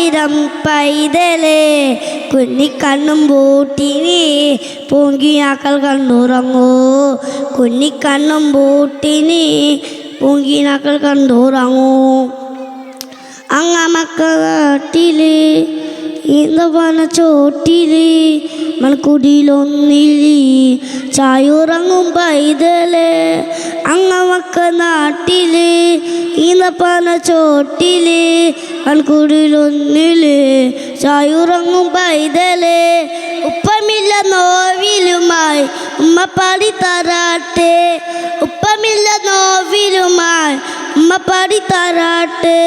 താലിരം പൈതലേ കുഞ്ഞിക്കണ്ണും പൂട്ടിനി പൂങ്കിനാക്കൾ കണ്ടുറങ്ങൂ കുഞ്ഞിക്കണ്ണും പൂട്ടിനി പൂങ്കിനാക്കൾ കണ്ടുറങ്ങൂ അങ്ങമക്കളാട്ടില് ഈന്തപ്പന ചോട്ടില് മൺകുടിയിലൊന്നില് ചായുറങ്ങും പൈതല് അങ്ങമക്ക നാട്ടില് ഈന്തപ്പന ചോട്ടില് മൺകുടിയിലൊന്നില് ചായുറങ്ങും പൈതല് ഉപ്പമില്ല നോവിലുമായി ഉമ്മ പാടി തരാട്ടെ ഉപ്പമില്ല നോവിലുമായി ഉമ്മ പാടി തരാട്ടെ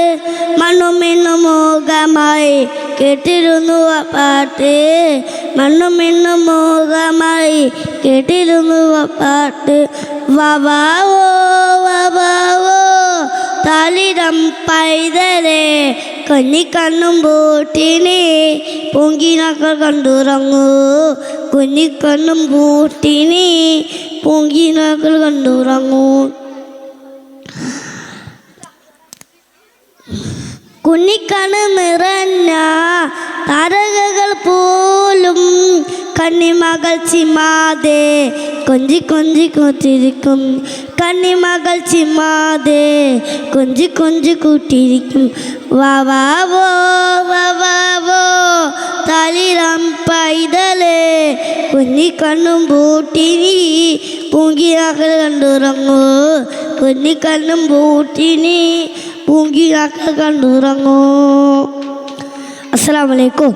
മണ്ണും മിന്നും മോഹമായി കേട്ടിരുന്നു ആ പാട്ട് മണ്ണും മിന്നും മോഹമായി കേട്ടിരുന്നു ആ പാട്ട് വാവാവോ വാവാവോ താലിരം പൈതലേ കുഞ്ഞിക്കണ്ണും പൂട്ടിനി പൂങ്കിനാക്കൾ കണ്ടുറങ്ങൂ കുഞ്ഞിക്കണ്ണും പൂട്ടിനി പൂങ്കിനാക്കൾ കണ്ടുറങ്ങൂ കുഞ്ഞിക്കണ്ണ് നിറഞ്ഞ താരകകൾ പോലും കണ്ണിമകൾ ചിമ്മാതെ കൊഞ്ചി കൊഞ്ചി കൂട്ടിരിക്കും കണ്ണിമകൾ ചിമ്മാതെ കൊഞ്ചി കൊഞ്ചി കൂട്ടിരിക്കും വാവാവോ വാവാവോ താലിരം പൈതലേ കുഞ്ഞിക്കണ്ണും പൂട്ടിനി പൂങ്കിനാക്കൾ കണ്ടുറങ്ങൂ കുഞ്ഞിക്കണ്ണും പൂട്ടിനി പൂങ്കിനാക്കൾ കണ്ടുറങ്ങൂ. അസ്സലാമു അലൈക്കും.